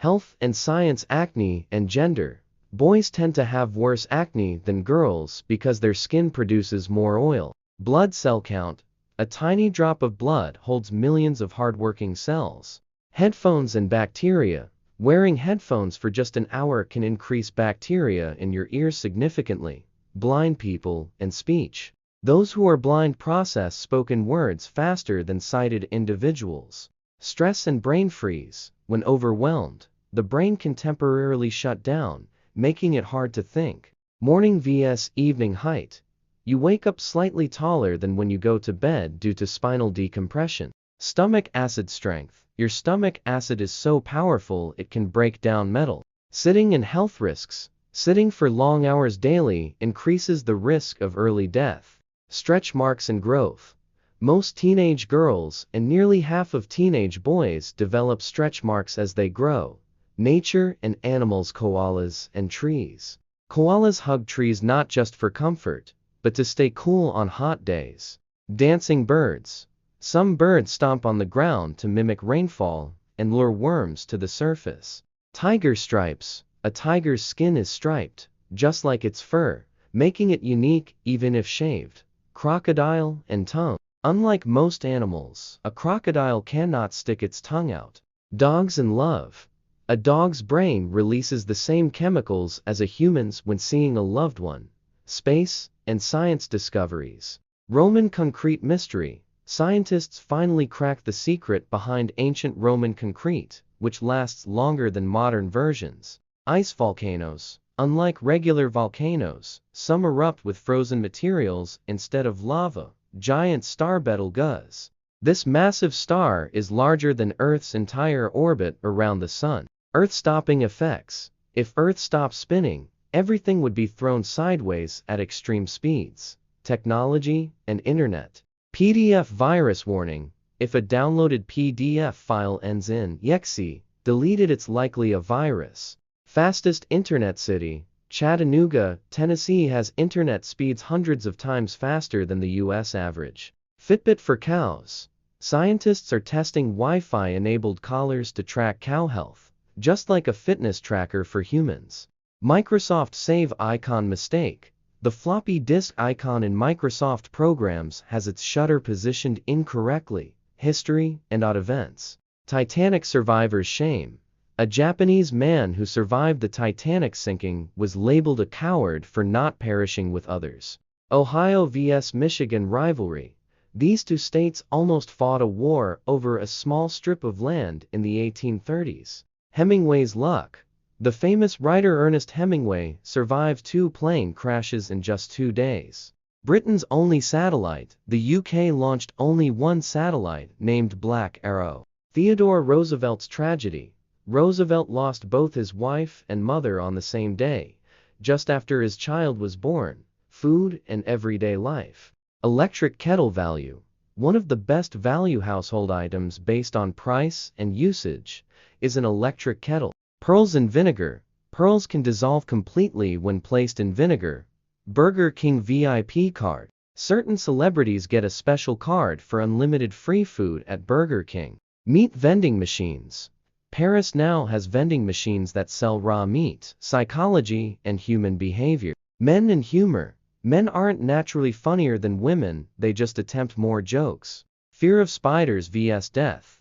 Health and science. Acne and gender. Boys tend to have worse acne than girls because their skin produces more oil. Blood cell count. A tiny drop of blood holds millions of hardworking cells. Headphones and bacteria. Wearing headphones for just an hour can increase bacteria in your ears significantly. Blind people and speech. Those who are blind process spoken words faster than sighted individuals. Stress and brain freeze. When overwhelmed, the brain can temporarily shut down, making it hard to think. Morning vs. evening height. You wake up slightly taller than when you go to bed due to spinal decompression. Stomach acid strength. Your stomach acid is so powerful it can break down metal. Sitting and health risks. Sitting for long hours daily increases the risk of early death. Stretch marks and growth. Most teenage girls and nearly half of teenage boys develop stretch marks as they grow. Nature and animals. Koalas and trees. Koalas hug trees not just for comfort, but to stay cool on hot days. Dancing birds. Some birds stomp on the ground to mimic rainfall and lure worms to the surface. Tiger stripes. A tiger's skin is striped, just like its fur, making it unique even if shaved. Crocodile and tongue. Unlike most animals, a crocodile cannot stick its tongue out. Dogs and love. A dog's brain releases the same chemicals as a human's when seeing a loved one. Space and science discoveries. Roman concrete mystery. Scientists finally cracked the secret behind ancient Roman concrete, which lasts longer than modern versions. Ice volcanoes. Unlike regular volcanoes, some erupt with frozen materials instead of lava. Giant star Betelgeuse. This massive star is larger than Earth's entire orbit around the Sun. Earth-stopping effects. If Earth stopped spinning, everything would be thrown sideways at extreme speeds. Technology and internet. PDF virus warning. If a downloaded PDF file ends in .exe, deleted, it's likely a virus. Fastest internet city. Chattanooga, Tennessee has internet speeds hundreds of times faster than the US average. Fitbit for cows. Scientists are testing Wi-Fi-enabled collars to track cow health, just like a fitness tracker for humans. Microsoft Save icon mistake. The floppy disk icon in Microsoft programs has its shutter positioned incorrectly. History and odd events. Titanic survivor's shame. A Japanese man who survived the Titanic sinking was labeled a coward for not perishing with others. Ohio vs. Michigan rivalry. These two states almost fought a war over a small strip of land in the 1830s. Hemingway's luck. The famous writer Ernest Hemingway survived 2 plane crashes in just 2 days. Britain's only satellite. The UK launched only 1 satellite, named Black Arrow. Theodore Roosevelt's tragedy. Roosevelt lost both his wife and mother on the same day, just after his child was born. Food and everyday life. Electric kettle value. One of the best value household items based on price and usage is an electric kettle. Pearls and vinegar. Pearls can dissolve completely when placed in vinegar. Burger King VIP card. Certain celebrities get a special card for unlimited free food at Burger King. Meat vending machines. Paris now has vending machines that sell raw meat. Psychology and human behavior. Men and humor. Men aren't naturally funnier than women, they just attempt more jokes. Fear of spiders vs. death.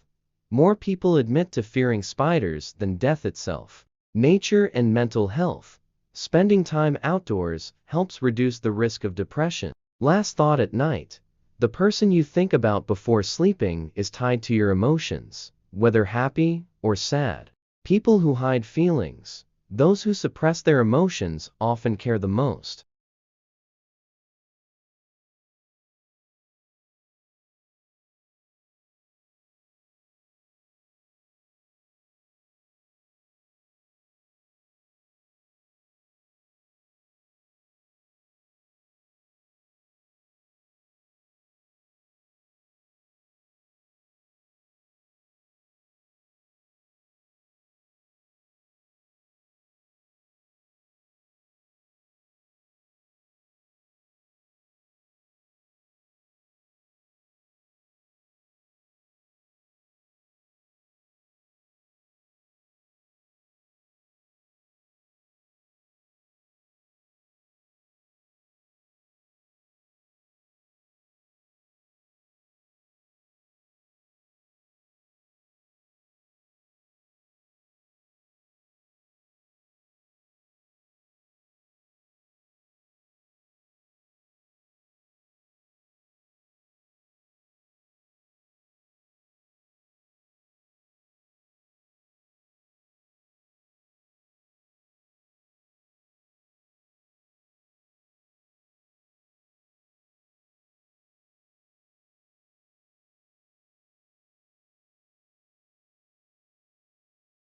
More people admit to fearing spiders than death itself. Nature and mental health. Spending time outdoors helps reduce the risk of depression. Last thought at night. The person you think about before sleeping is tied to your emotions, whether happy or sad. People who hide feelings, those who suppress their emotions, often care the most.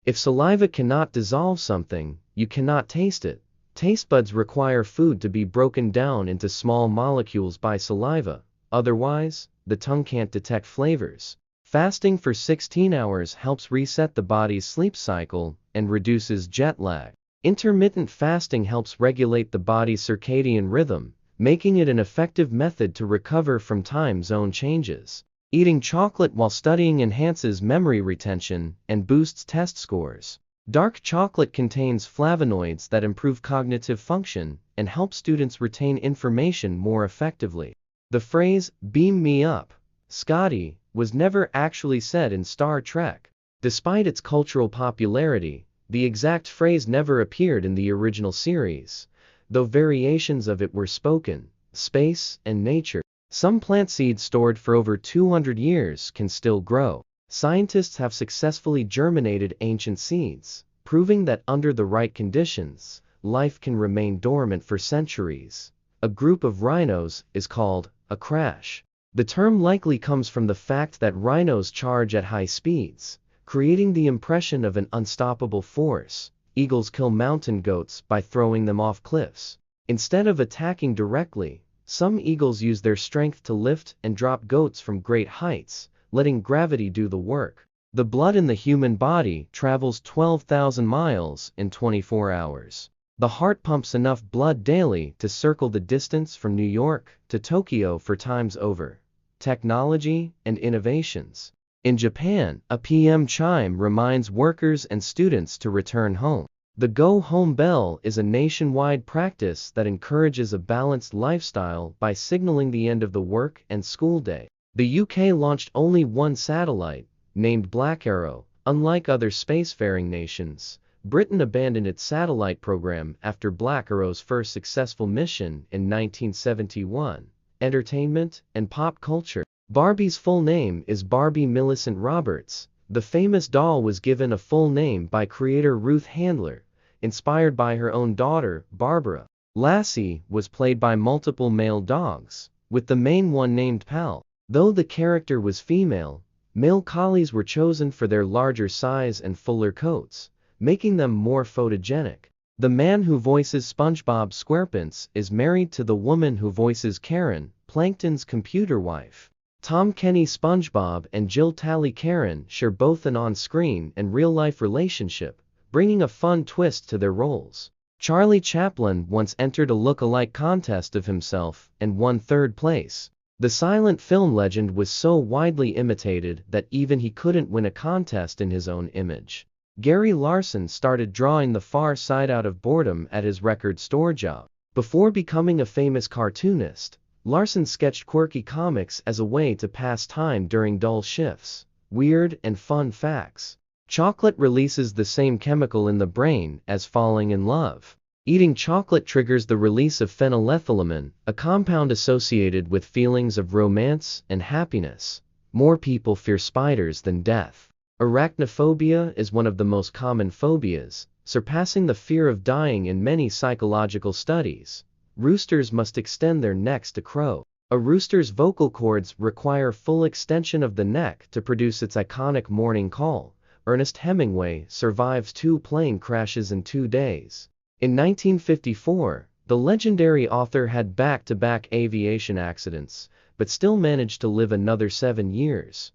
If saliva cannot dissolve something, you cannot taste it. Taste buds require food to be broken down into small molecules by saliva, otherwise, the tongue can't detect flavors. Fasting for 16 hours helps reset the body's sleep cycle and reduces jet lag. Intermittent fasting helps regulate the body's circadian rhythm, making it an effective method to recover from time zone changes. Eating chocolate while studying enhances memory retention and boosts test scores. Dark chocolate contains flavonoids that improve cognitive function and help students retain information more effectively. The phrase, "beam me up, Scotty," was never actually said in Star Trek. Despite its cultural popularity, the exact phrase never appeared in the original series, though variations of it were spoken. Space and nature. Some plant seeds stored for over 200 years can still grow. Scientists have successfully germinated ancient seeds, proving that under the right conditions, life can remain dormant for centuries. A group of rhinos is called a crash. The term likely comes from the fact that rhinos charge at high speeds, creating the impression of an unstoppable force. Eagles kill mountain goats by throwing them off cliffs. Instead of attacking directly, some eagles use their strength to lift and drop goats from great heights, letting gravity do the work. The blood in the human body travels 12,000 miles in 24 hours. The heart pumps enough blood daily to circle the distance from New York to Tokyo 4 times over. Technology and innovations. In Japan, a PM chime reminds workers and students to return home. The Go Home Bell is a nationwide practice that encourages a balanced lifestyle by signaling the end of the work and school day. The UK launched only one satellite, named Black Arrow. Unlike other spacefaring nations, Britain abandoned its satellite program after Black Arrow's first successful mission in 1971. Entertainment and pop culture. Barbie's full name is Barbie Millicent Roberts. The famous doll was given a full name by creator Ruth Handler, inspired by her own daughter, Barbara. Lassie was played by multiple male dogs, with the main one named Pal. Though the character was female, male collies were chosen for their larger size and fuller coats, making them more photogenic. The man who voices SpongeBob SquarePants is married to the woman who voices Karen, Plankton's computer wife. Tom Kenny SpongeBob and Jill Talley Karen share both an on-screen and real-life relationship, bringing a fun twist to their roles. Charlie Chaplin once entered a look-alike contest of himself and won 3rd place. The silent film legend was so widely imitated that even he couldn't win a contest in his own image. Gary Larson started drawing the far side out of boredom at his record store job. Before becoming a famous cartoonist, Larson sketched quirky comics as a way to pass time during dull shifts. Weird and fun facts. Chocolate releases the same chemical in the brain as falling in love. Eating chocolate triggers the release of phenylethylamine, a compound associated with feelings of romance and happiness. More people fear spiders than death. Arachnophobia is one of the most common phobias, surpassing the fear of dying in many psychological studies. Roosters must extend their necks to crow. A rooster's vocal cords require full extension of the neck to produce its iconic morning call. Ernest Hemingway survives 2 plane crashes in 2 days. In 1954, the legendary author had back-to-back aviation accidents, but still managed to live another 7 years.